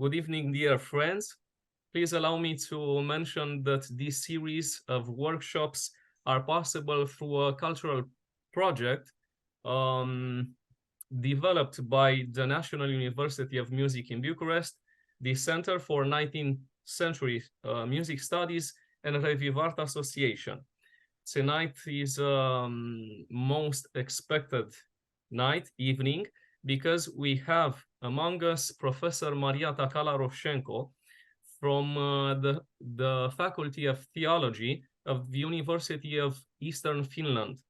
Good evening, dear friends. Please allow me to mention that this series of workshops are possible through a cultural project developed by the National University of Music in Bucharest, the Center for 19th Century Music Studies, and REVIVART Association. Tonight is most expected evening, because we have among us Professor Maria Takala-Roszczenko from the Faculty of Theology of the University of Eastern Finland.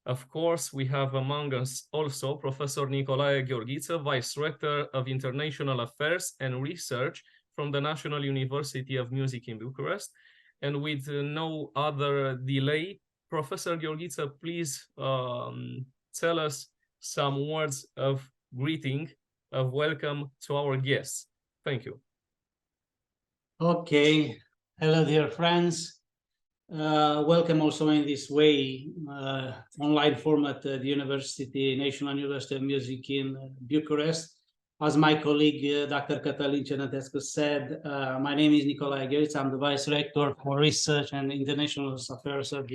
Of course, we have among us also Professor Nicolae Gheorghiță, Vice Rector of International Affairs and Research from the National University of Music in Bucharest. And with no other delay, Professor Gheorghiță, please tell us some words of greeting, of welcome to our guests. Thank you. Okay. Hello, dear friends. Welcome also in this way, online format at the National University of Music in Bucharest. As my colleague, Dr. Cătălin Cenătescu said, my name is Nicolae Gheorghiță. I'm the Vice Rector for Research and International Affairs of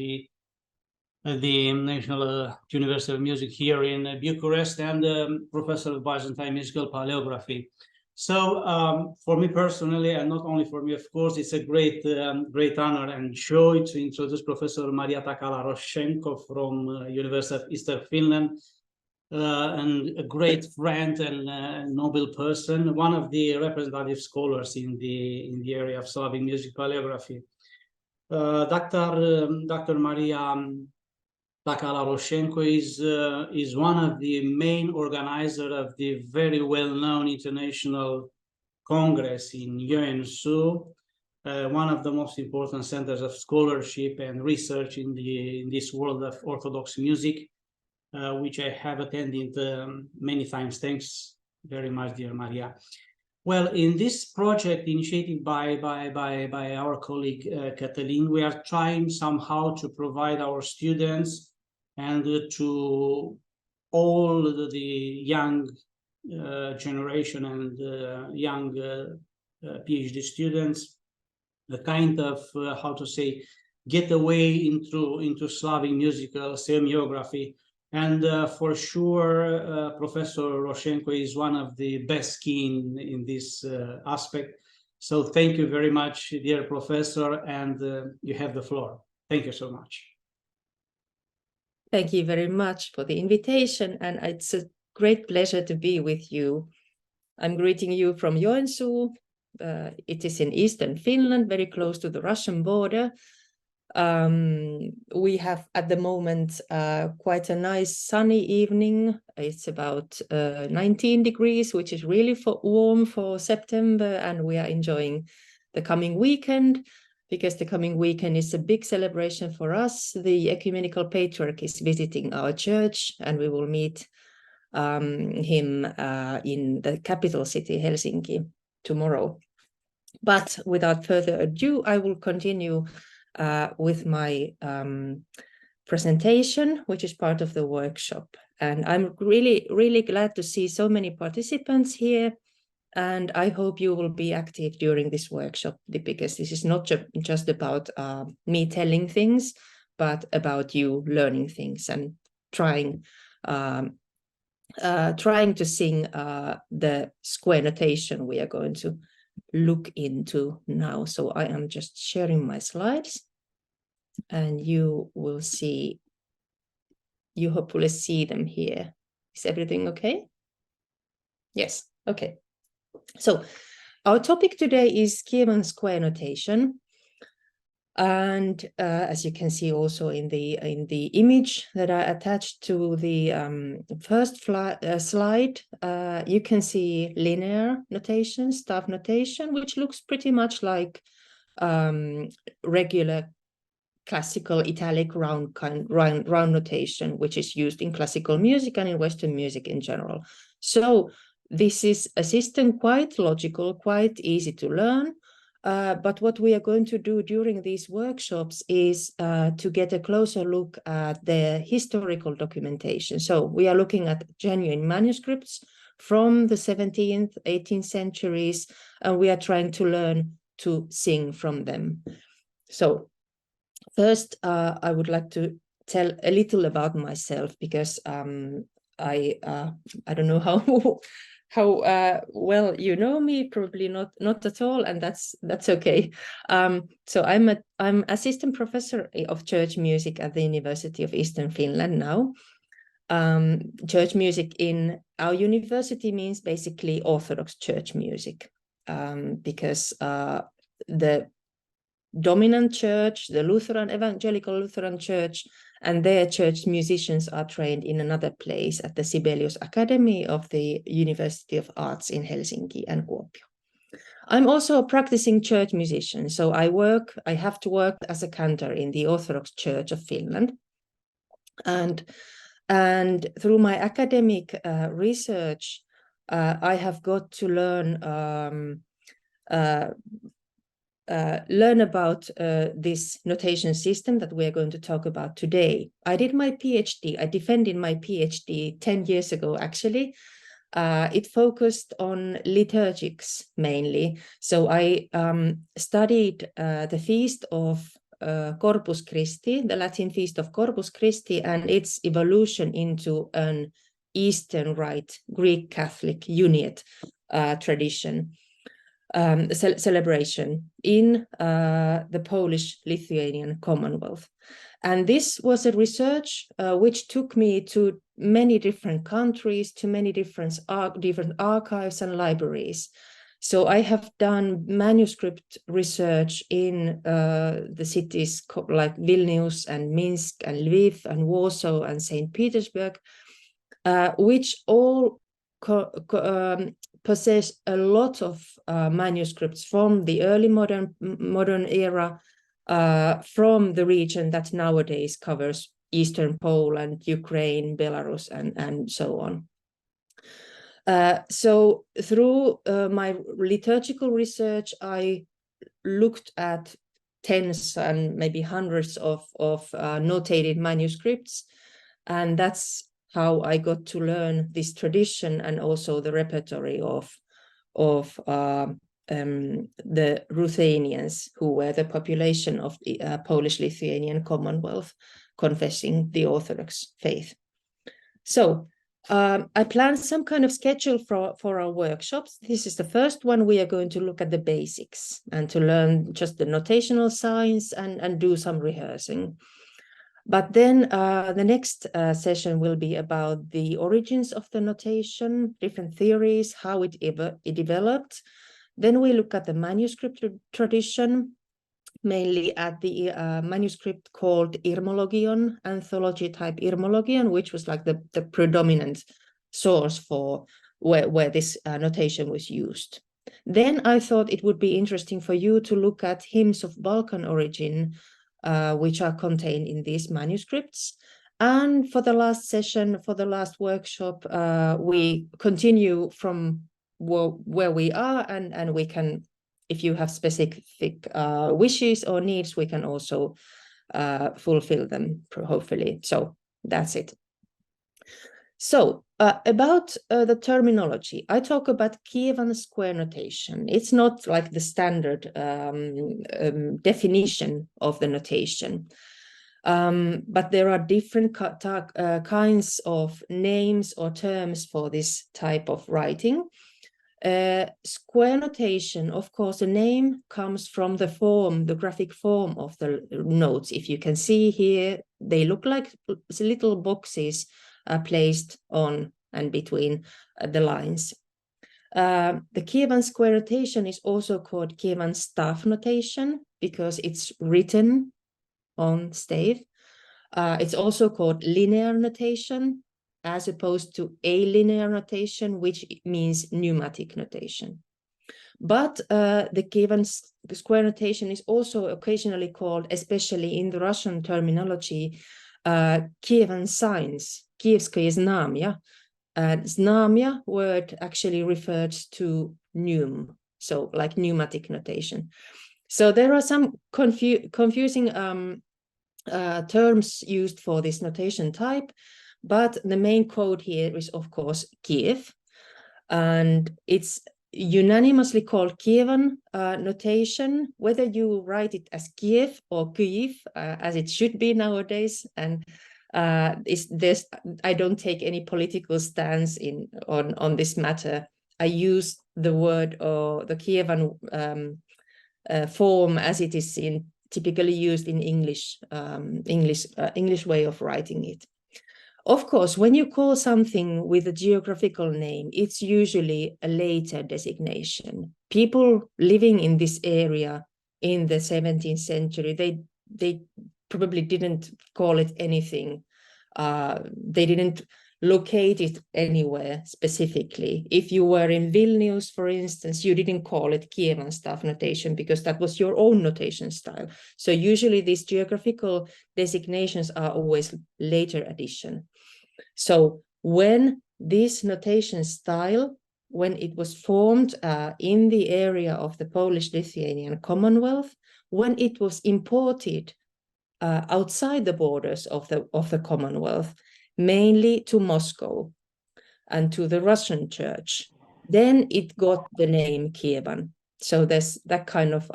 the National University of Music here in Bucharest, and Professor of Byzantine Musical Paleography. So for me personally, and not only for me, of course, it's a great honor and joy to introduce Professor Maria Takala-Roszczenko from University of Eastern Finland, and a great friend and noble person, one of the representative scholars in the area of Slavic music paleography. Dr. Maria Takala-Roszczenko is one of the main organizers of the very well-known international congress in Joensuu, one of the most important centers of scholarship and research in this world of Orthodox music, which I have attended many times. Thanks very much, dear Maria. Well, in this project initiated by our colleague Cătălin, we are trying somehow to provide our students and to all the young generation and young PhD students a kind of how to say, getaway into Slavic musical semiography. And for sure, Professor Roszczenko is one of the best keen in this aspect. So thank you very much, dear Professor, and you have the floor. Thank you so much. Thank you very much for the invitation, and it's a great pleasure to be with you. I'm greeting you from Joensuu. It is in eastern Finland, very close to the Russian border. We have at the moment quite a nice sunny evening. It's about 19 degrees, which is really warm for September, and we are enjoying the coming weekend, because the coming weekend is a big celebration for us. The Ecumenical Patriarch is visiting our church, and we will meet him in the capital city, Helsinki, tomorrow. But without further ado, I will continue with my presentation, which is part of the workshop. And I'm really glad to see so many participants here. And I hope you will be active during this workshop, because this is not just about me telling things, but about you learning things and trying to sing the square notation we are going to look into now. So I am just sharing my slides, and you will see, you hopefully see them here. Is everything okay? Yes, okay. So our topic today is Kievan square notation. And as you can see also in the image that I attached to the first slide, you can see linear notation, staff notation, which looks pretty much like regular classical italic round notation, which is used in classical music and in Western music in general. So this is a system quite logical, quite easy to learn. But what we are going to do during these workshops is to get a closer look at the historical documentation. So we are looking at genuine manuscripts from the 17th, 18th centuries, and we are trying to learn to sing from them. So first, I would like to tell a little about myself, because I don't know how well you know me, probably not at all, and that's okay. So I'm assistant professor of church music at the University of Eastern Finland now. Church music in our university means basically Orthodox church music, because the dominant church, the Lutheran, Evangelical Lutheran Church, and their church musicians are trained in another place at the Sibelius Academy of the University of Arts in Helsinki and Kuopio. I'm also a practicing church musician, so I have to work as a cantor in the Orthodox Church of Finland. And through my academic research, I have got to learn about this notation system that we are going to talk about today. I did my PhD, I defended my PhD 10 years ago, actually. It focused on liturgics mainly. So I studied the feast of Corpus Christi, the Latin feast of Corpus Christi, and its evolution into an Eastern Rite Greek Catholic Uniate tradition. Celebration in the Polish-Lithuanian Commonwealth. And this was a research which took me to many different countries, to many different archives and libraries. So I have done manuscript research in the cities like Vilnius and Minsk and Lviv and Warsaw and St. Petersburg, which all possess a lot of manuscripts from the early modern era, from the region that nowadays covers Eastern Poland, Ukraine, Belarus, and so on. So through my liturgical research, I looked at tens and maybe hundreds of notated manuscripts, and that's how I got to learn this tradition and also the repertory of the Ruthenians, who were the population of the Polish-Lithuanian Commonwealth, confessing the Orthodox faith. So I planned some kind of schedule for our workshops. This is the first one. We are going to look at the basics and to learn just the notational signs and do some rehearsing. But then the next session will be about the origins of the notation, different theories, how it developed. Then we look at the manuscript tradition, mainly at the manuscript called Irmologion, anthology type Irmologion, which was like the predominant source for where this notation was used. Then I thought it would be interesting for you to look at hymns of Balkan origin, which are contained in these manuscripts. And for the last session, for the last workshop, we continue from where we are, and we can, if you have specific wishes or needs, we can also fulfill them, hopefully. So that's it. So about the terminology, I talk about Kievan square notation. It's not like the standard definition of the notation, but there are different kinds of names or terms for this type of writing. Square notation, of course, the name comes from the form, the graphic form of the notes. If you can see here, they look like little boxes placed on and between the lines. The Kievan square notation is also called Kievan staff notation because it's written on stave. It's also called linear notation, as opposed to alinear notation, which means pneumatic notation. But the Kievan square notation is also occasionally called, especially in the Russian terminology, Kievan signs, Kievskoye znamya. Znamya word actually refers to pneum, so like pneumatic notation. So there are some confusing terms used for this notation type, but the main code here is, of course, Kiev. And it's unanimously called Kievan notation, whether you write it as Kiev or Kyiv, as it should be nowadays. And I don't take any political stance on this matter. I use the word or the Kievan form as it is typically used in English way of writing it. Of course, when you call something with a geographical name, it's usually a later designation. People living in this area in the 17th century, they probably didn't call it anything. They didn't locate it anywhere specifically. If you were in Vilnius, for instance, you didn't call it Kievan staff notation because that was your own notation style. So usually these geographical designations are always later addition. So when this notation style, when it was formed in the area of the Polish-Lithuanian Commonwealth, when it was imported outside the borders of the Commonwealth, mainly to Moscow and to the Russian church, then it got the name Kievan. So there's that kind of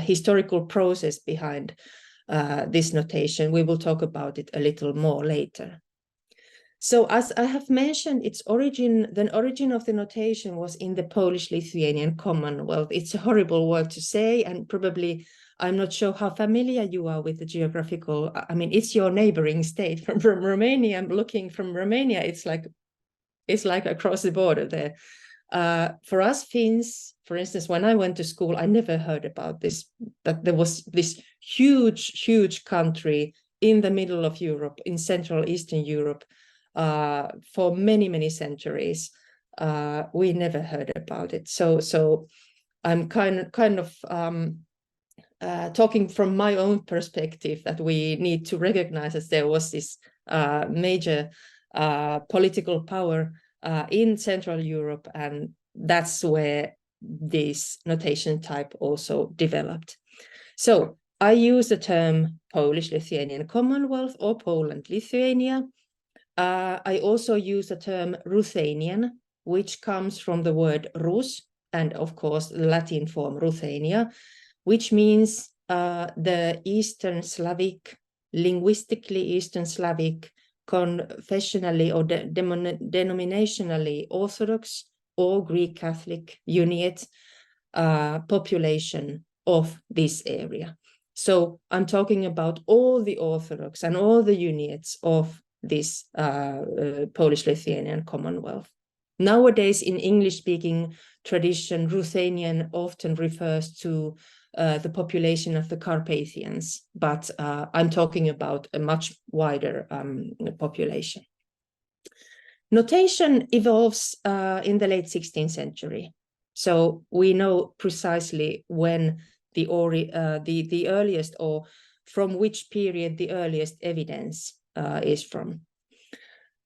historical process behind this notation. We will talk about it a little more later. So as I have mentioned, the origin of the notation was in the Polish-Lithuanian Commonwealth. It's a horrible word to say, and probably I'm not sure how familiar you are with the geographical. I mean, it's your neighboring state from Romania. I'm looking from Romania. It's like across the border there. For us Finns, for instance, when I went to school, I never heard about this, that there was this huge country in the middle of Europe, in Central Eastern Europe, for many centuries. We never heard about it. So I'm kind of talking from my own perspective that we need to recognize that there was this major political power in Central Europe, and that's where this notation type also developed. So I use the term Polish-Lithuanian Commonwealth or Poland-Lithuania. I also use the term Ruthenian, which comes from the word Rus, and of course the Latin form Ruthenia, which means the Eastern Slavic, linguistically Eastern Slavic, confessionally or denominationally Orthodox or Greek Catholic unit population of this area. So I'm talking about all the Orthodox and all the units of this Polish-Lithuanian Commonwealth. Nowadays, in English-speaking tradition, Ruthenian often refers to the population of the Carpathians, but I'm talking about a much wider population. Notation evolves in the late 16th century. So we know precisely when the earliest, or from which period the earliest evidence is from.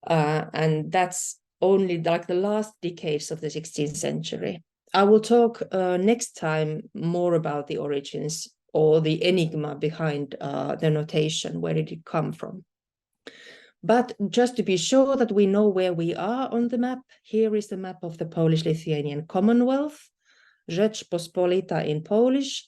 And that's only like the last decades of the 16th century. I will talk next time more about the origins or the enigma behind the notation. Where did it come from? But just to be sure that we know where we are on the map, here is the map of the Polish-Lithuanian Commonwealth, Rzeczpospolita in Polish.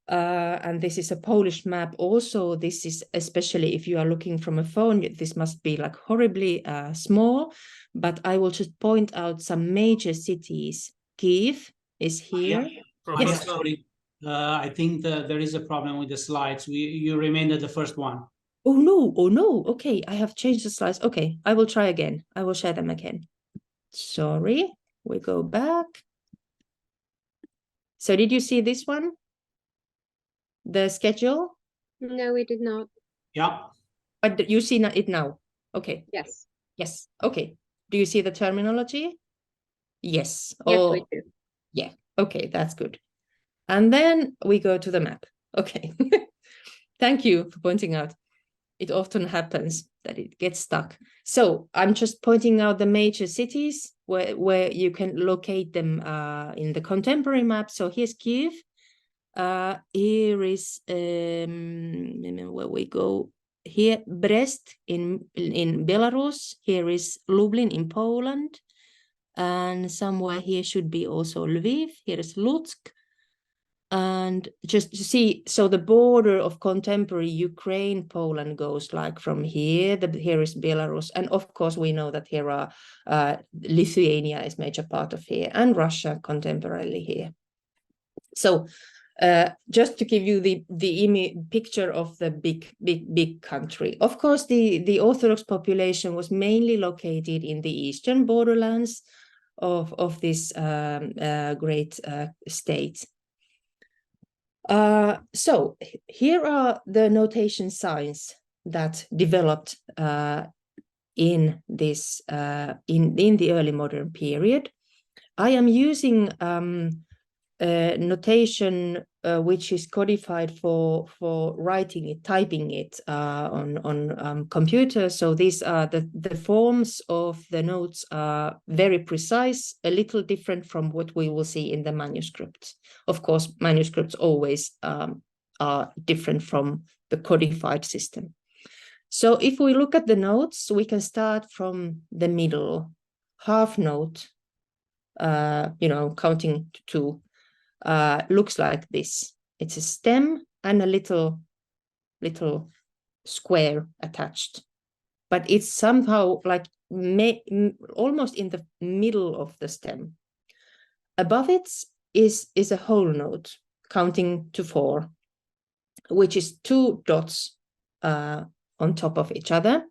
And this is a Polish map also. This is, especially if you are looking from a phone, this must be like horribly small, but I will just point out some major cities. Kyiv is here. Yeah. Yes. Sorry. I think there is a problem with the slides. You remained at the first one. Oh no, okay, I have changed the slides. Okay, I will try again. I will share them again. Sorry, we go back. So did you see this one? The schedule? No, we did not. Yeah. But you see it now? Okay. Yes. Yes, okay. Do you see the terminology? Yes. Yes, Oh, we do. yeah, okay, that's good. And then we go to the map. Okay. Thank you for pointing out. It often happens that it gets stuck. So I'm just pointing out the major cities where you can locate them in the contemporary map. So here's Kyiv. Here is where we go. Here, Brest in Belarus. Here is Lublin in Poland. and somewhere here should be also Lviv. Here is Lutsk. And just to see, so the border of contemporary Ukraine, Poland goes like from here, here is Belarus. And of course, we know that here are Lithuania is major part of here, and Russia contemporarily here. So just to give you the picture of the big country. Of course, the Orthodox population was mainly located in the eastern borderlands of this great state. So here are the notation signs that developed in this in the early modern period. I am using notation which is codified for writing it, typing it on computer. So these are the forms of the notes are very precise, a little different from what we will see in the manuscripts. Of course, manuscripts always are different from the codified system. So if we look at the notes, we can start from the middle half note, counting to 2. Looks like this. It's a stem and a little square attached, but it's somehow like almost in the middle of the stem. Above it is a whole note counting to 4, which is 2 dots on top of each other.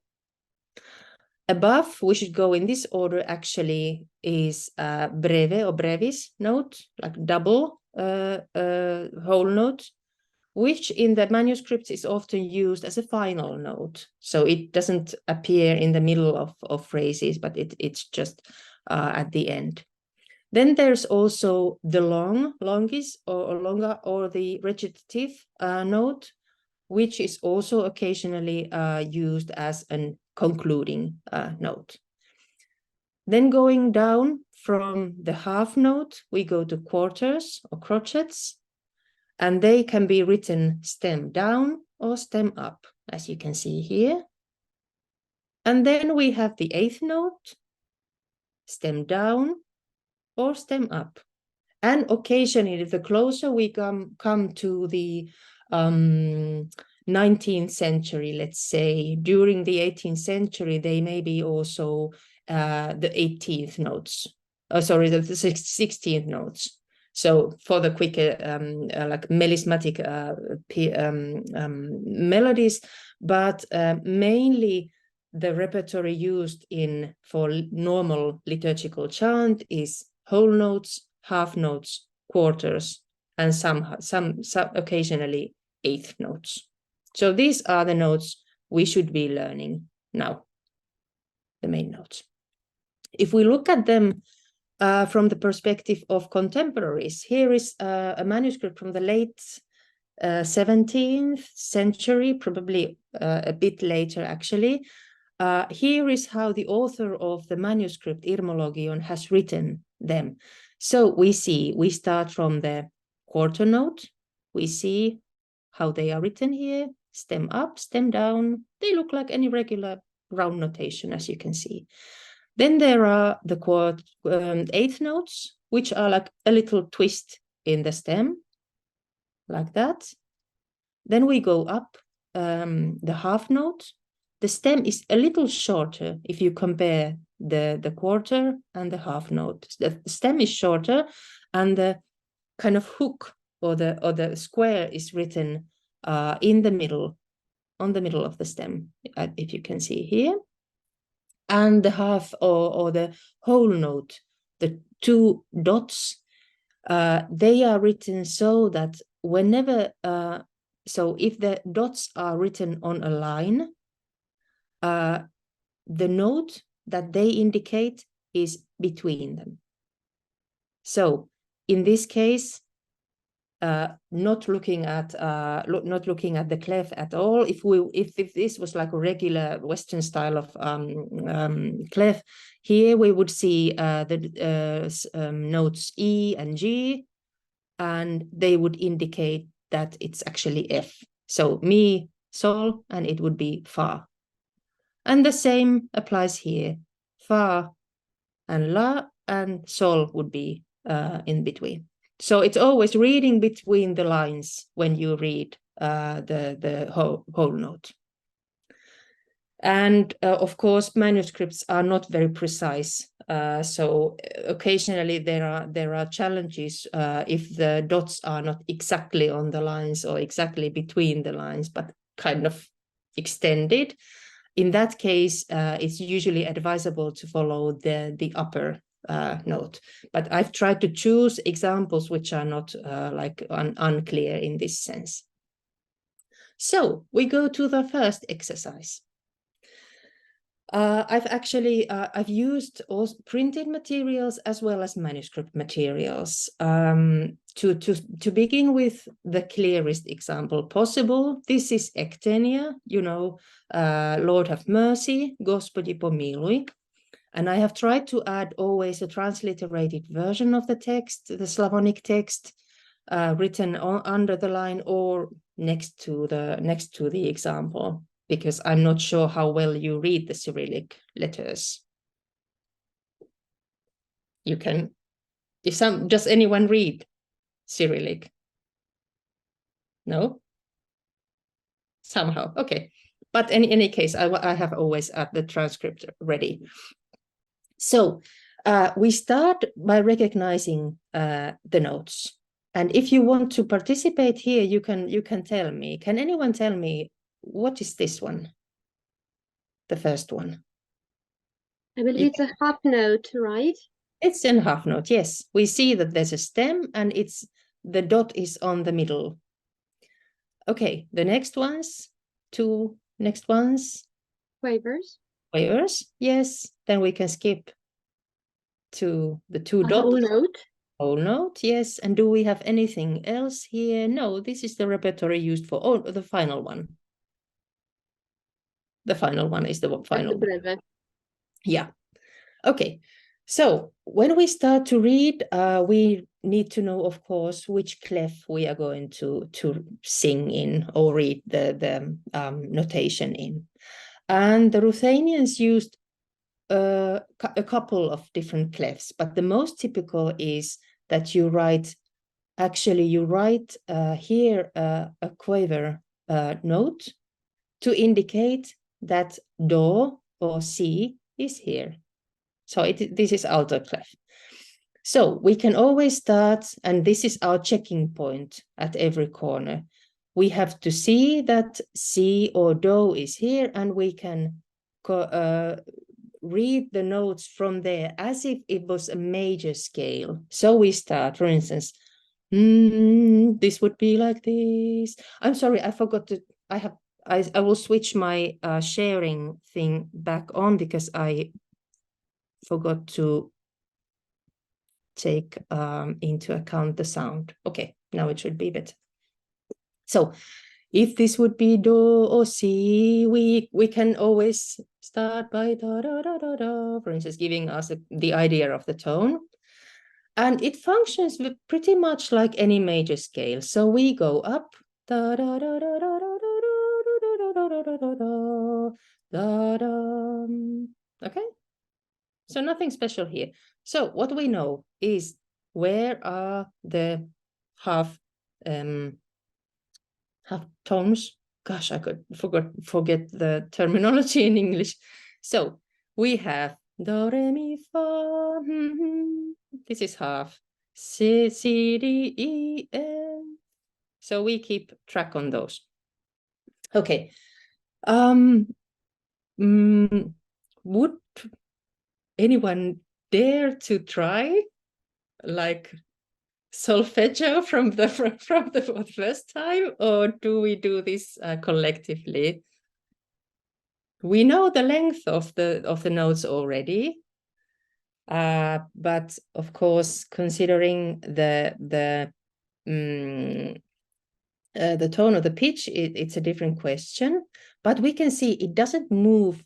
Above, we should go in this order, actually, is breve or brevis note, like double whole note, which in the manuscripts is often used as a final note. So it doesn't appear in the middle of phrases, but it's just at the end. Then there's also the longis or longer, or the recitative note, which is also occasionally used as an concluding note. Then going down from the half note, we go to quarters or crotchets, and they can be written stem down or stem up, as you can see here. And then we have the 8th note, stem down or stem up. And occasionally, the closer we come to the 19th century, let's say, during the 18th century, they may be also the 18th notes, the 16th notes. So for the quicker, like melismatic melodies, but mainly the repertory used for normal liturgical chant is whole notes, half notes, quarters, and some occasionally 8th notes. So these are the notes we should be learning now, the main notes. If we look at them from the perspective of contemporaries, here is a manuscript from the late 17th century, probably a bit later actually. Here is how the author of the manuscript, Irmologion, has written them. So we start from the quarter note. We see how they are written here, stem up, stem down. They look like any regular round notation, as you can see. Then there are the 8th notes, which are like a little twist in the stem, like that. Then we go up the half note. The stem is a little shorter if you compare the quarter and the half note. The stem is shorter, and the kind of hook or the square is written in the middle, on the middle of the stem, if you can see here. And the half or the whole note, the 2 dots, they are written so that whenever, so if the dots are written on a line, the note that they indicate is between them. So in this case, not looking at the clef at all. If this was like a regular Western style of clef, here we would see the notes E and G, and they would indicate that it's actually F. So mi, sol, and it would be fa. And the same applies here, fa and la, and sol would be in between. So it's always reading between the lines when you read the whole note. And of course, manuscripts are not very precise. So occasionally there are challenges if the dots are not exactly on the lines or exactly between the lines, but kind of extended. In that case, it's usually advisable to follow the upper note. But I've tried to choose examples which are not unclear in this sense. So we go to the first exercise. I've used also printed materials as well as manuscript materials to begin with the clearest example possible. This is Ektenia, Lord have mercy, Gospodi pomiluj. And I have tried to add always a transliterated version of the text, the Slavonic text, written under the line or next to the example, because I'm not sure how well you read the Cyrillic letters. You can, does anyone read Cyrillic? No? Somehow, okay. But in any case, I have always the transcript ready. So we start by recognizing the notes. And if you want to participate here, you can tell me. Can anyone tell me what is this one? The first one. I believe it's a half note, right? It's a half note, yes. We see that there's a stem and the dot is on the middle. Okay, the next ones, two next ones. Quavers. Quavers, yes. Then we can skip to the two dots. Whole note. Whole note, yes. And do we have anything else here? No, this is the repertory used for the final one. The final one is the final one. Yeah. Okay. So when we start to read, we need to know, of course, which clef we are going to sing in or read the notation in. And the Ruthenians used a couple of different clefs, but the most typical is that you write here a quaver note to indicate that do or si is here. So this is alto clef. So we can always start, and this is our checking point at every corner. We have to see that si or do is here, and we can read the notes from there as if it was a major scale. So we start, for instance, this would be like this. I'm sorry, I forgot to, I will switch my sharing thing back on because I forgot to take into account the sound. Okay, now it should be better. So if this would be do or si, we can always start by da da da da da, for instance, giving us the idea of the tone. And it functions pretty much like any major scale. So we go up, da da da da da da da da da da da da. Okay. So nothing special here. So what we know is where are the half tones. Gosh, I could forget the terminology in English. So we have do, re, mi, fa. This is half. C, D, E, F. So we keep track on those. Okay. Would anyone dare to try like solfeggio from the first time, or do we do this collectively? We know the length of the notes already, but of course, considering the tone of the pitch, it's a different question. But we can see it doesn't move.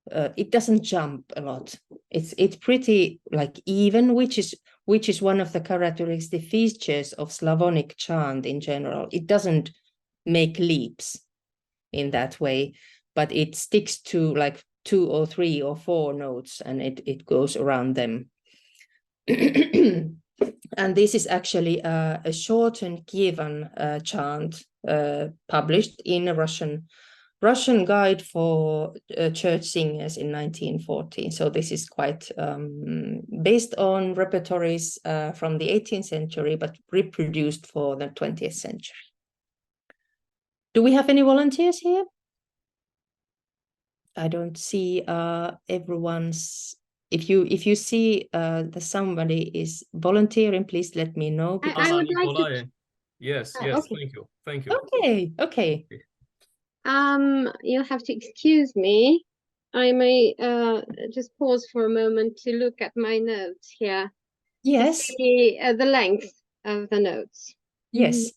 It doesn't jump a lot. It's pretty like even, which is one of the characteristic features of Slavonic chant in general. It doesn't make leaps in that way, but it sticks to like 2 or 3 or 4 notes and it goes around them. And this is actually a shortened kievan chant published in a Russian guide for church singers in 1914. So this is quite based on repertories from the 18th century, but reproduced for the 20th century. Do we have any volunteers here? I don't see everyone's. If you see that somebody is volunteering, please let me know. I would like to. Yes, Oh, yes, okay. thank you. Okay. You'll have to excuse me. I may just pause for a moment to look at my notes here. Yes. To see the length of the notes. Yes.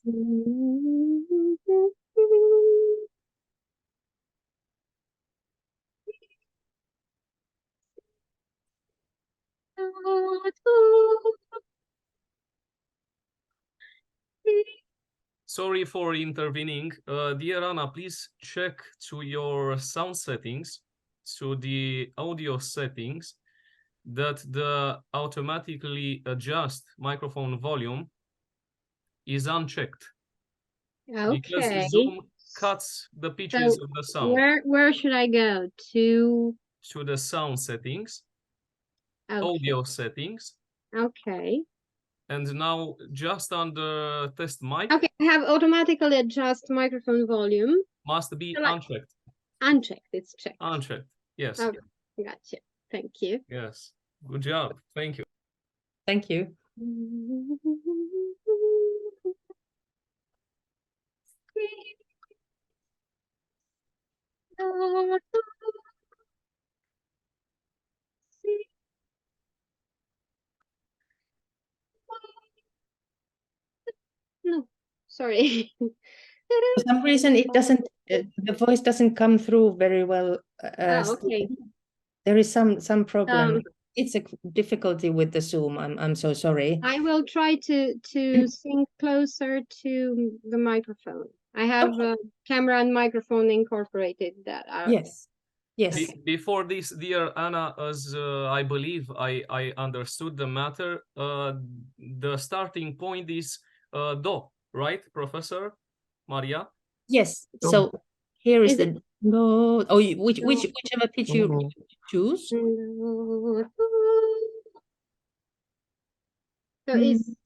Sorry for intervening. Dear Anna, please check to your sound settings, to the audio settings, that the automatically adjust microphone volume is unchecked. Okay. Because Zoom cuts the pitches of the sound. Where should I go? To the sound settings, okay. audio settings. Okay. And now just on the test mic. Okay, I have automatically adjust microphone volume. Must be unchecked. Unchecked, it's checked. Unchecked, yes. Okay, gotcha. Thank you. Yes, good job. Thank you. Thank you. No, sorry. For some reason, it doesn't. The voice doesn't come through very well. Okay. There is some problem. It's a difficulty with the Zoom. I'm so sorry. I will try to sing closer to the microphone. I have a camera and microphone incorporated that are. Yes. Before this, dear Anna, as I believe I understood the matter, the starting point is do, right, Professor Maria? Yes. So here is the do. Oh, whichever pitch you choose. So is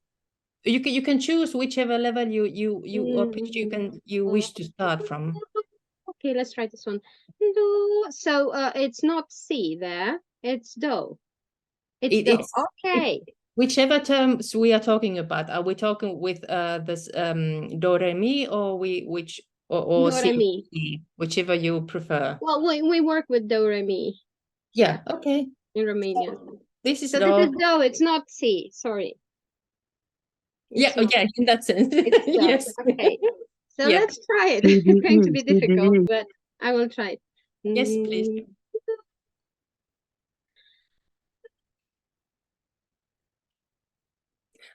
you can choose whichever level or pitch you wish to start from. Okay, let's try this one. Do. So it's not C there, it's do. It's do. Okay. Whichever terms we are talking about, are we talking with this do re mi, or or do re mi, whichever you prefer? Well, we work with do re mi. Yeah. Okay. In Romanian. This is so do. This is do. It's not C. Sorry. It's yeah. In that sense. Yes. Okay. So let's try it. It's going to be difficult, but I will try it. Yes, please.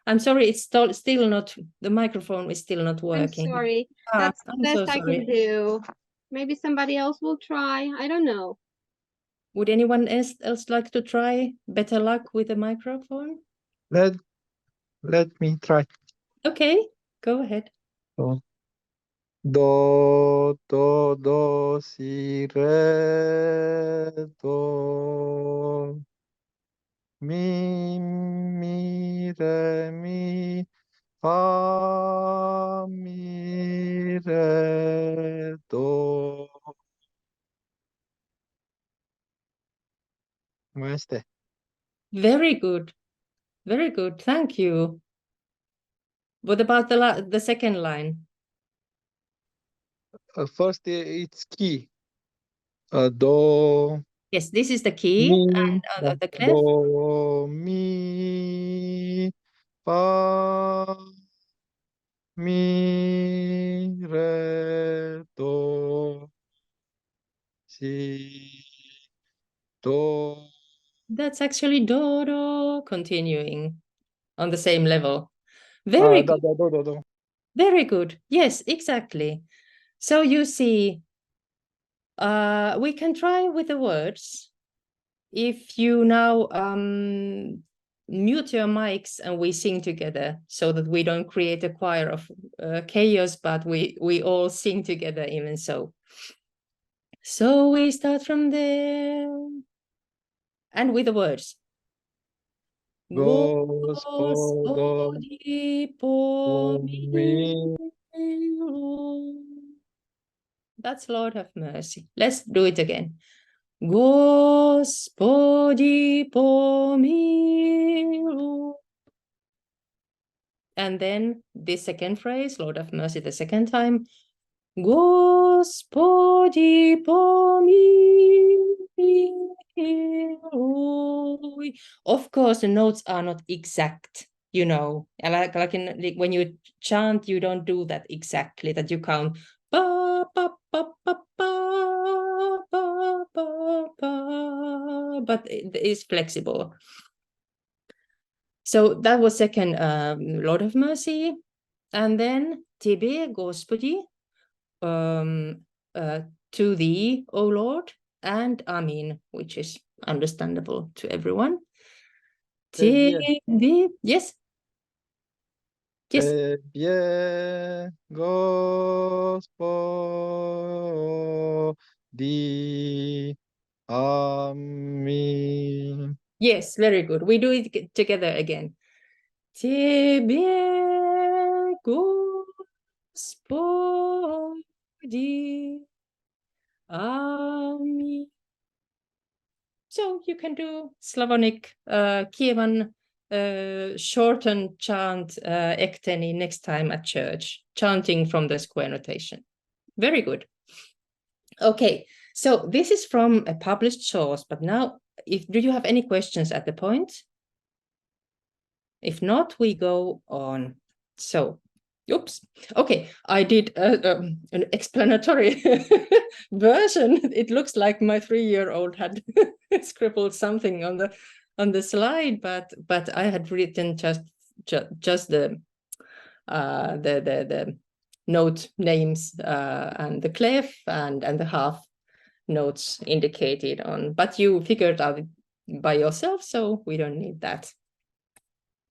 I'm sorry, it's still not, the microphone is still not working. I'm sorry. That's the best I can do. Maybe somebody else will try. I don't know. Would anyone else like to try? Better luck with the microphone? Let me try. Okay, go ahead. Do, si, re, do. Mi, re, mi, fa, mi, re, do. Mai este. Very good. Very good. Thank you. What about the second line? First, it's key. Do. Yes, this is the key. Mi, and the clef. Do, mi, fa, mi, re, do, si, do. That's actually do, do, continuing on the same level. Very good. Do. Very good. Yes, exactly. So you see, we can try with the words. If you now mute your mics and we sing together so that we don't create a choir of chaos, but we all sing together even so. So we start from there and with the words. Gospodi pomilуj. That's Lord have mercy. Let's do it again. Gospodi pomilуj. And then the second phrase, Lord have mercy, the second time. Господи помилуй. Of course, the notes are not exact, you know. Like when you chant, you don't do that exactly, that you count. Ba, ba, ba, ba, ba, ba, ba, ba, but it is flexible. So that was second, Lord of mercy. And then Тебе, Господи, to thee, O Lord, and Amen, which is understandable to everyone. Тебе, yes? Yes. Тебе, Господи, Amen. Yes, very good. We do it together again. Тебе, Господи, Amen. So you can do Slavonic, Kievan, shortened chant ekteni next time at church, chanting from the square notation. Very good. Okay, so this is from a published source, but now, do you have any questions at the point? If not, we go on. So, oops. Okay, I did an explanatory version. It looks like my 3-year-old had scribbled something on the slide, but I had written just the note names and the clef and the half notes indicated on. But you figured out by yourself, so we don't need that.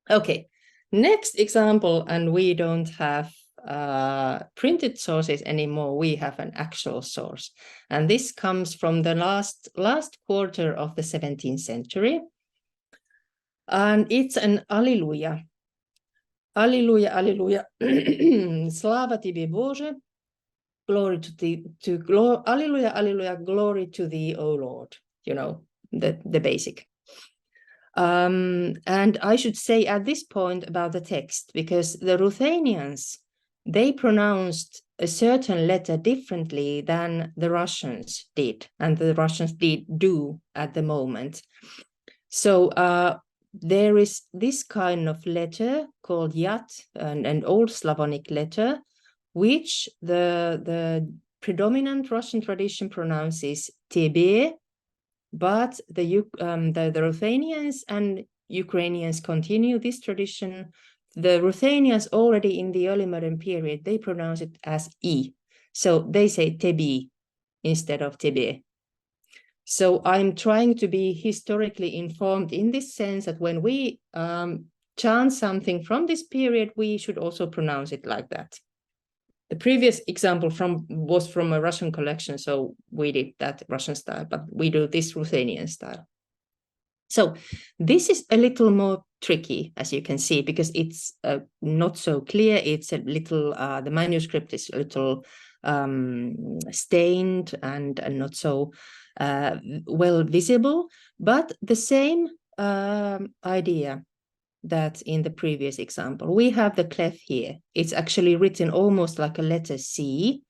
Okay, next example, and we don't have printed sources anymore. We have an actual source, and this comes from the last quarter of the 17th century, and it's an Alleluia. Alleluia, Alleluia. Slava Tibi Bože. Glory to thee, Alleluia, Alleluia, glory to thee, O Lord. You know, the basic. And I should say at this point about the text, because the Ruthenians, they pronounced a certain letter differently than the Russians did, and the Russians do at the moment. So there is this kind of letter called yat, an old Slavonic letter, which the predominant Russian tradition pronounces tebe, but the Ruthenians and Ukrainians continue this tradition. The Ruthenians already in the early modern period, they pronounce it as e. So they say tebi instead of tebe. So I'm trying to be historically informed in this sense that when we chant something from this period, we should also pronounce it like that. The previous example was from a Russian collection, so we did that Russian style, but we do this Ruthenian style. So this is a little more tricky, as you can see, because it's not so clear. It's a little, the manuscript is a little stained and not so well visible, but the same idea that in the previous example. We have the clef here. It's actually written almost like a letter C.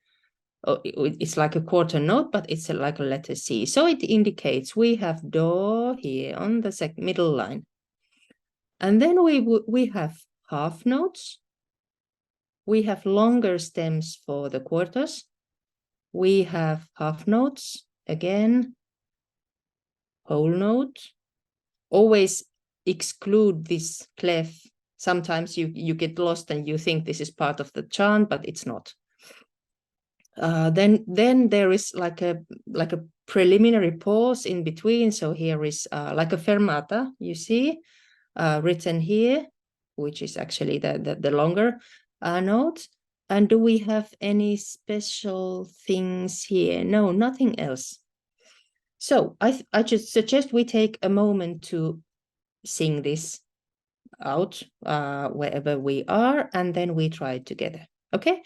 It's like a quarter note, but it's like a letter C. So it indicates we have do here on the middle line. And then we have half notes. We have longer stems for the quarters. We have half notes, again, whole note. Always exclude this clef. Sometimes you get lost and you think this is part of the chant, but it's not. Then there is like a preliminary pause in between. So here is like a fermata, you see, written here, which is actually the longer note. And do we have any special things here? No, nothing else. So I just suggest we take a moment to sing this out wherever we are, and then we try it together. Okay?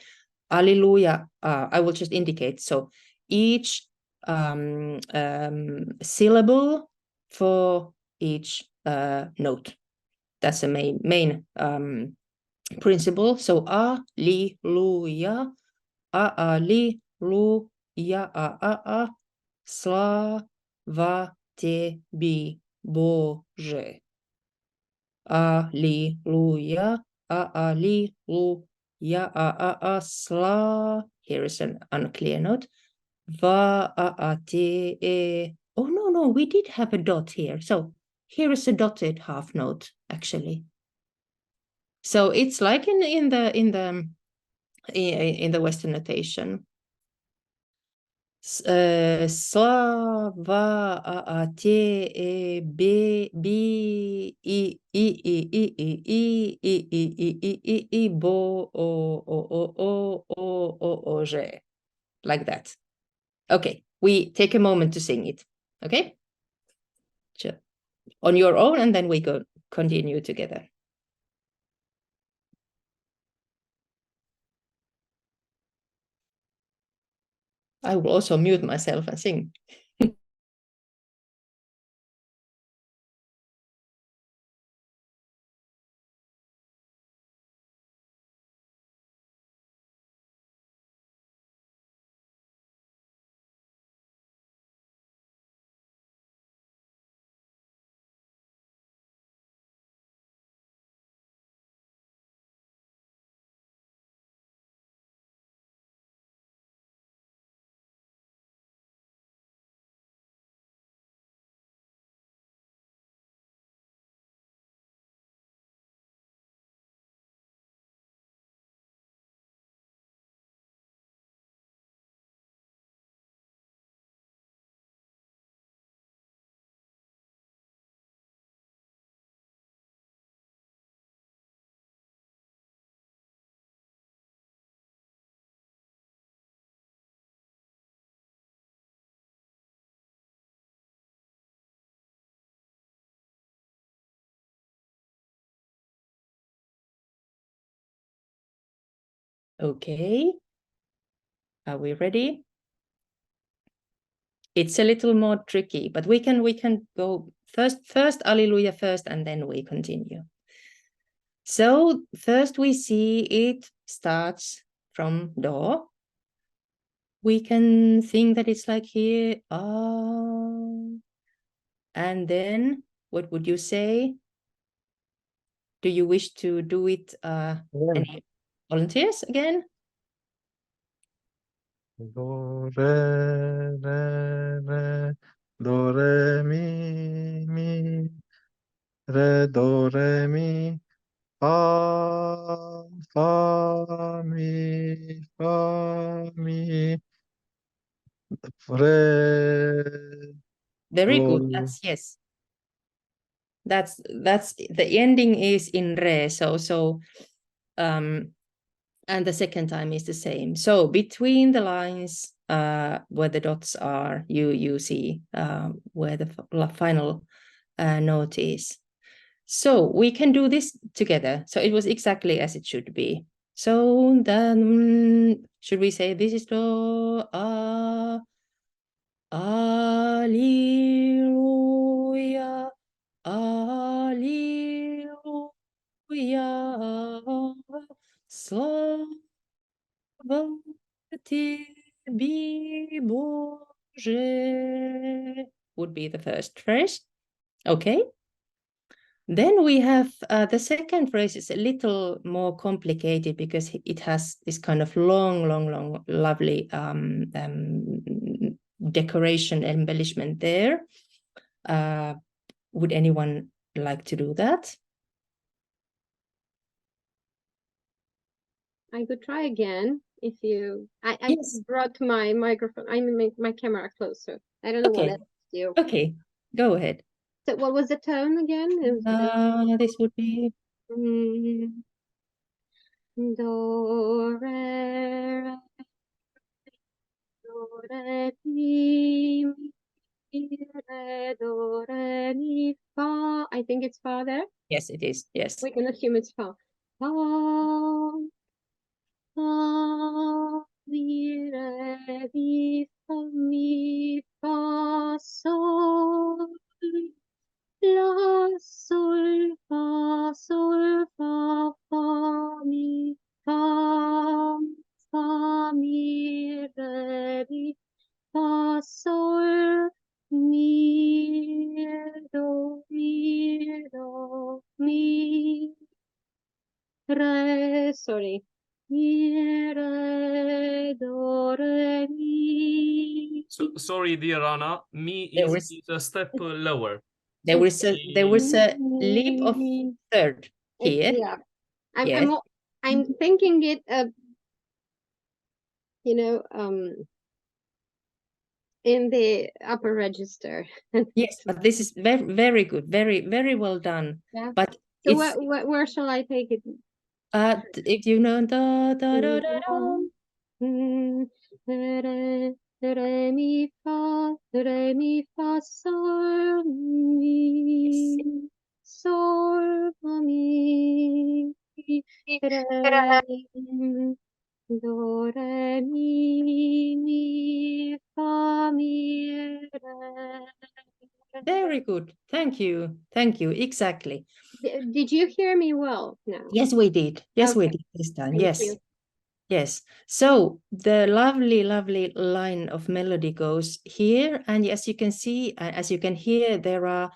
Alleluia. I will just indicate. So each syllable for each note. That's the main principle. So alleluia, alleluia, slava tebi, Bože. Alleluia, alleluia, here is an unclear note. Oh, no, we did have a dot here. So here is a dotted half note, actually. So it's like in the Western notation. Slava tebi, Bože, like that. Okay, we take a moment to sing it. Okay, on your own, and then we continue together. I will also mute myself and sing. Okay, are we ready? It's a little more tricky, but we can go first Alleluia first, and then we continue. So first we see it starts from Do. We can think that it's like here, and then what would you say? Do you wish to do it? Any volunteers again? Do, re, do, re, mi, re, do, re, mi, fa, mi, re. Very Do. good. Yes. That's the ending is in re. So and the second time is the same. So between the lines where the dots are, you see where the final note is. So we can do this together. So it was exactly as it should be. So then should we say this is Do, Alleluia, Alleluia, slava tebi, Bože, would be the first phrase. Okay. Then we have the second phrase is a little more complicated because it has this kind of long, lovely decoration embellishment there. Would anyone like to do that? I could try again if you. I Yes. brought my microphone. I mean my camera closer. I don't know what else to do. Okay, go ahead. So what was the tone again? It was This would be do, re, do, re, mi, re, do, re, mi, fa. I think it's fa there. yes, it is. Yes. We can assume it's fa. Fa, fa, mi, re, mi, fa, sol. La, sol, fa, fa, mi, fa, mi, re, mi, fa, sol, mi, do, mi, re, sorry, mi, re, do, re, mi. So, sorry, dear Anna, me There is a step lower. There was a leap of third here. Yeah, Yes. I'm thinking it in the upper register. Yes, but this is very, very good, very, very well done. Yeah. But So it's where shall I take it? if you know da da da da da. Re, mi, fa, sol, mi, sol, fa, mi, re, do, re, mi, fa, mi, re. Very good. Thank you. Thank you. Exactly. Did you hear me well now? Yes, we did. Yes, we Okay. did this time. Thank Yes. you. Yes. So the lovely, lovely line of melody goes here. And as you can see, as you can hear, there are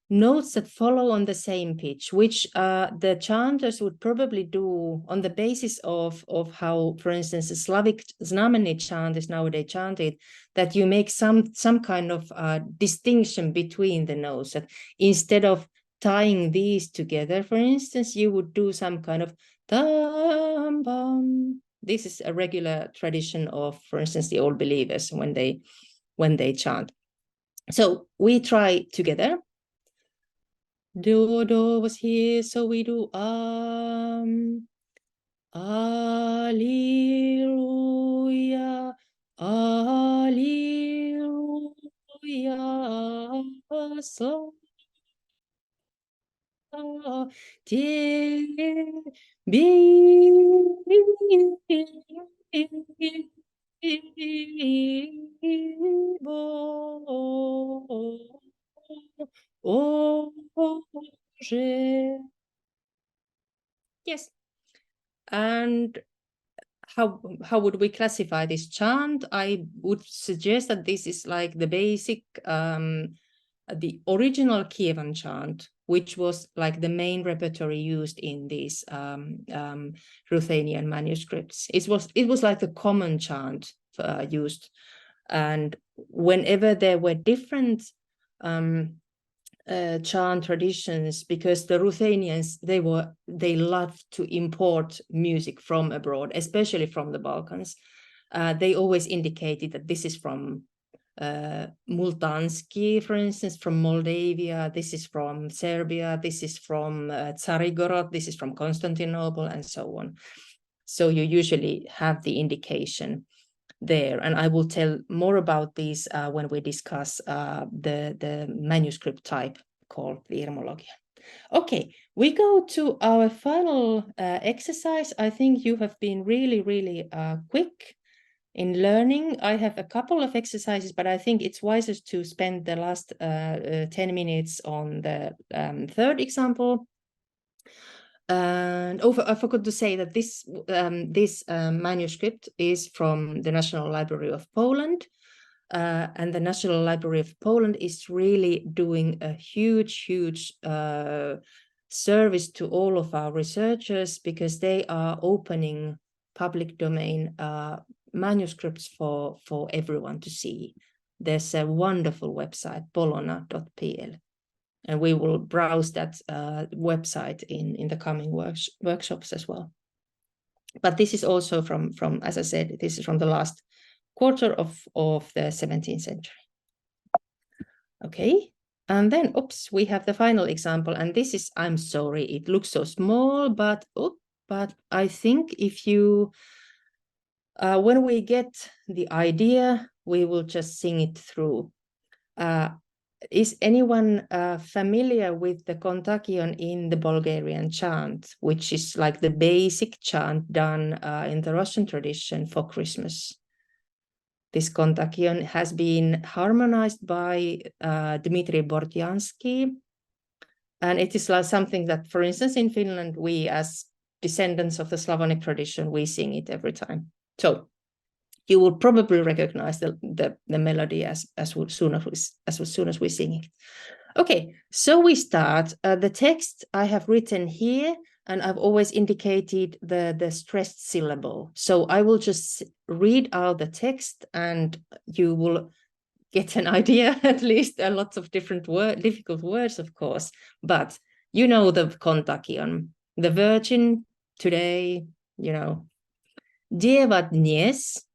notes that follow on the same pitch, which the chanters would probably do on the basis of how, for instance, the Slavic znameny chant is nowadays chanted, that you make some kind of distinction between the notes, that instead of tying these together, for instance, you would do some kind of dum, bum. This is a regular tradition of, for instance, the Old Believers when they chant. So we try together. Do was here, so we do Alleluia, Alleluia, so Yes. And how would we classify this chant? I would suggest that this is like the basic, the original Kievan chant, which was like the main repertory used in these Ruthenian manuscripts. It was like the common chant used, and whenever there were different chant traditions, because the Ruthenians they loved to import music from abroad, especially from the Balkans. They always indicated that this is from Multanski, for instance, from Moldavia, this is from Serbia, this is from Tsarigorod, this is from Constantinople, and so on. So you usually have the indication there, and I will tell more about these when we discuss the manuscript type called the Irmologia. Okay, we go to our final exercise. I think you have been really, really quick in learning. I have a couple of exercises, but I think it's wiser to spend the last 10 minutes on the third example. And I forgot to say that this manuscript is from the National Library of Poland, and the National Library of Poland is really doing a huge service to all of our researchers, because they are opening public domain manuscripts for everyone to see. There's a wonderful website, polona.pl. And we will browse that website in the coming workshops as well. But this is also from, as I said, this is from the last quarter of the 17th century. Okay, And then, oops, we have the final example. And this is, I'm sorry, it looks so small, but I think if you, when we get the idea, we will just sing it through. Is anyone familiar with the kontakion in the Bulgarian chant, which is like the basic chant done in the Russian tradition for Christmas? This kontakion has been harmonized by Dmitry Bortyansky, and it is like something that, for instance, in Finland, we as descendants of the Slavonic tradition, we sing it every time. So you will probably recognize the melody as soon as we sing it. Okay, so we start. The text I have written here, and I've always indicated the stressed syllable. So I will just read out the text, and you will get an idea, at least a lot of different difficult words, of course. But you know the kontakion, the Virgin today, you know. Дева днес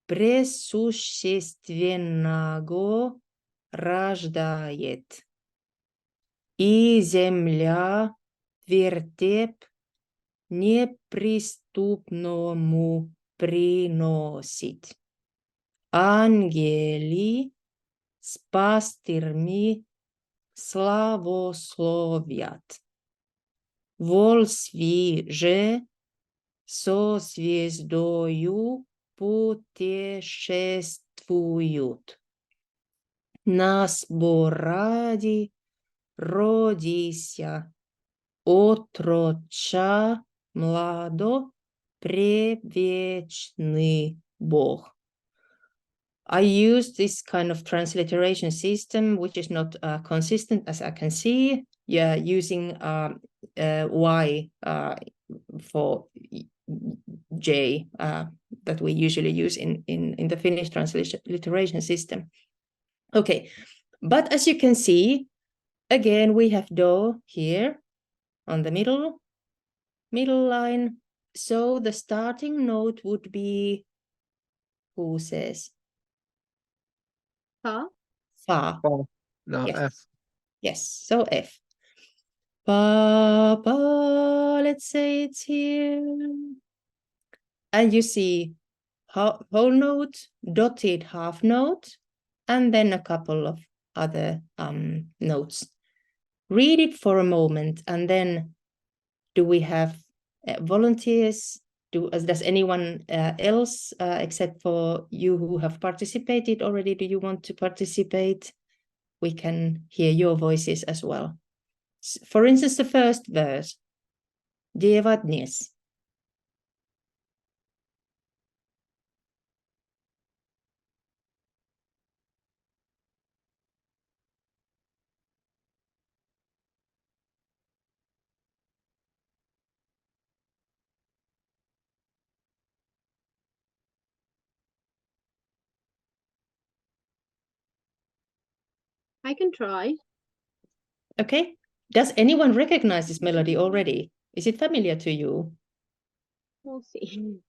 пресущественного рождает, и земля вертеп неприступному приносит. Ангели с пастырьми славословят. Волсви же со звездою путешествуют. На сборади родися, отроча младо превечный Бог. I use this kind of transliteration system, which is not consistent, as I can see. Yeah, using Y for J that we usually use in the Finnish transliteration system. Okay, but as you can see, again, we have do here on the middle line. So the starting note would be, who says? Fa. Fa. Oh, no, Yes. F. Yes, so F. Pa, pa, let's say it's here. And you see whole note, dotted half note, and then a couple of other notes. Read it for a moment, and then do we have volunteers? Does anyone else, except for you who have participated already, do you want to participate? We can hear your voices as well. For instance, the first verse, Дева днес. I can try. Okay. Does anyone recognize this melody already? Is it familiar to you? We'll see.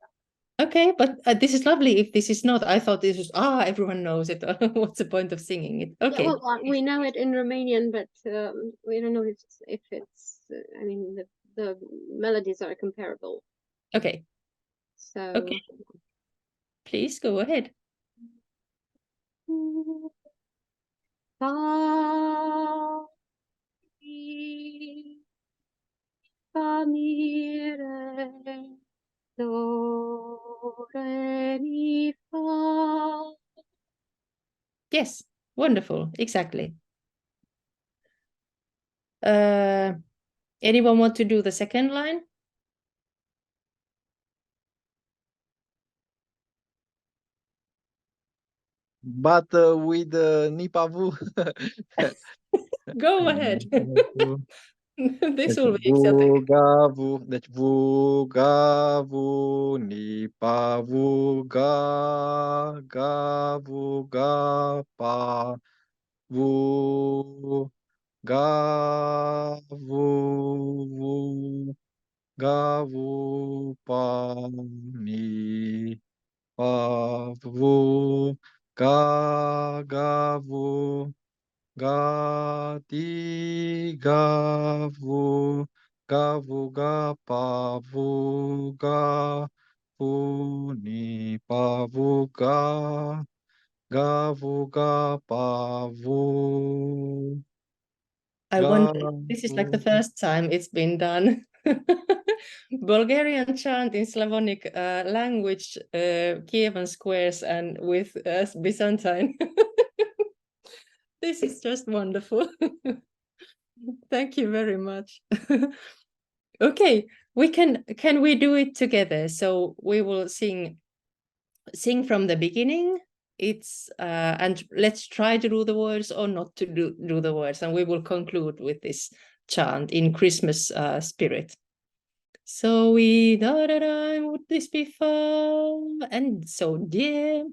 Okay, but this is lovely. If this is not, I thought this was, everyone knows it. What's the point of singing it? Okay. Yeah, well, we know it in Romanian, but we don't know if it's I mean, the melodies are comparable. Okay. So. Okay. Please go ahead. Fa, fa, mi, re, do, re, mi, fa. Yes, wonderful. Exactly. Anyone want to do the second line? But with Nipavu. Go ahead. This will be exotic. Vugavu, deci vugavu, nipavu, gavu, pa, vu, gavu, pa, ni, pavu, gavu, ti gavu, gavu ga pavu ga, puni pavu ga, gavu ga pavu. I wonder, this is like the first time it's been done. Bulgarian chant in Slavonic language, Kievan squares, and with Byzantine. This is just wonderful. Thank you very much. Okay, can we do it together? So we will sing from the beginning. It's and let's try to do the words or not to do the words, and we will conclude with this chant in Christmas spirit. So we would this be fun? And so dear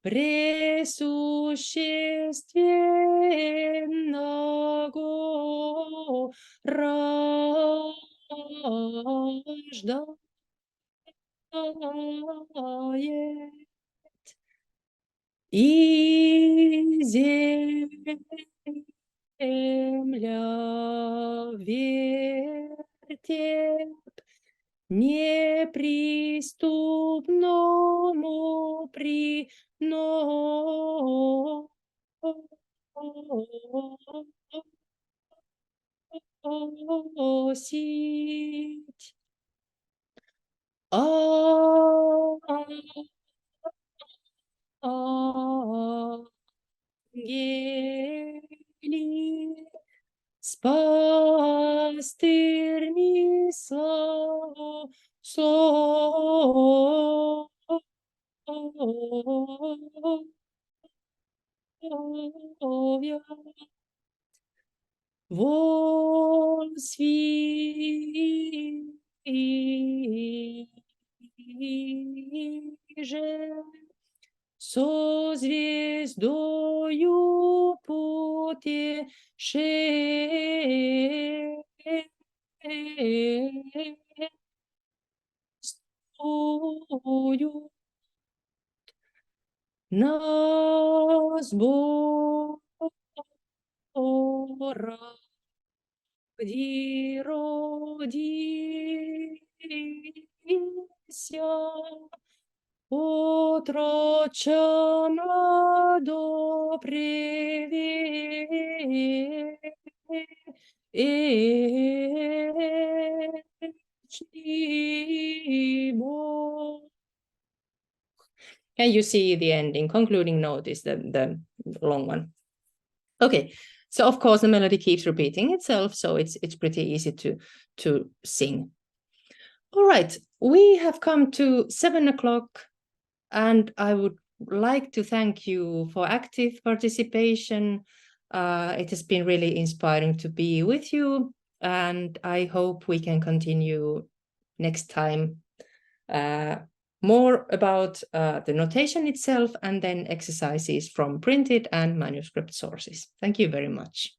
пресущественного рождает и земля вертеп неприступному приносить. Ангели с пастырьми словят вон свиже со звездою путешествуют. Нас Бог родися, отроча младо привечный Бог. Can you see the ending? Concluding note is the long one. Okay, so of course the melody keeps repeating itself, so it's pretty easy to sing. All right, we have come to 7 o'clock, and I would like to thank you for active participation. It has been really inspiring to be with you, and I hope we can continue next time. More about the notation itself, and then exercises from printed and manuscript sources. Thank you very much.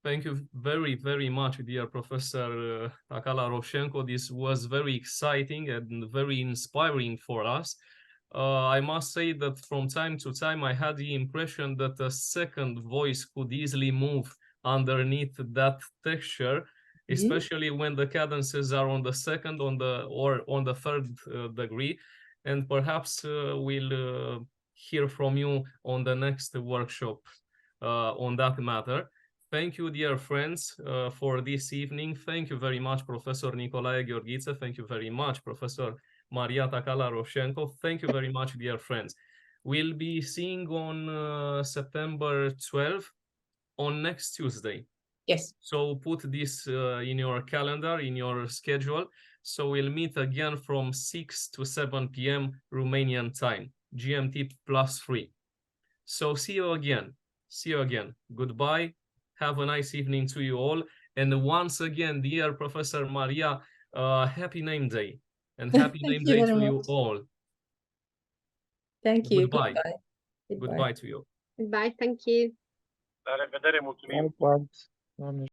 Thank you very, very much, dear Professor Takala-Roszczenko. This was very exciting and very inspiring for us. I must say that from time to time, I had the impression that a second voice could easily move underneath that texture, especially when the cadences are on the second, or on the third degree. And perhaps we'll hear from you on the next workshop on that matter. Thank you, dear friends, for this evening. Thank you very much, Professor Nicolae Gheorghiță. Thank you very much, Professor Maria Takala-Roszczenko. Thank you very much, dear friends. We'll be seeing on September 12th, on next Tuesday. Yes. So put this in your calendar, in your schedule. So we'll meet again from 6 to 7 p.m. Romanian time, GMT +3. So see you again. See you again. Goodbye. Have a nice evening to you all. And once again, dear Professor Maria, happy name day. And happy name day to you all. Thank you. Goodbye. Goodbye. Goodbye to you. Goodbye, thank you. La revedere, mulțumim! Bye, bye.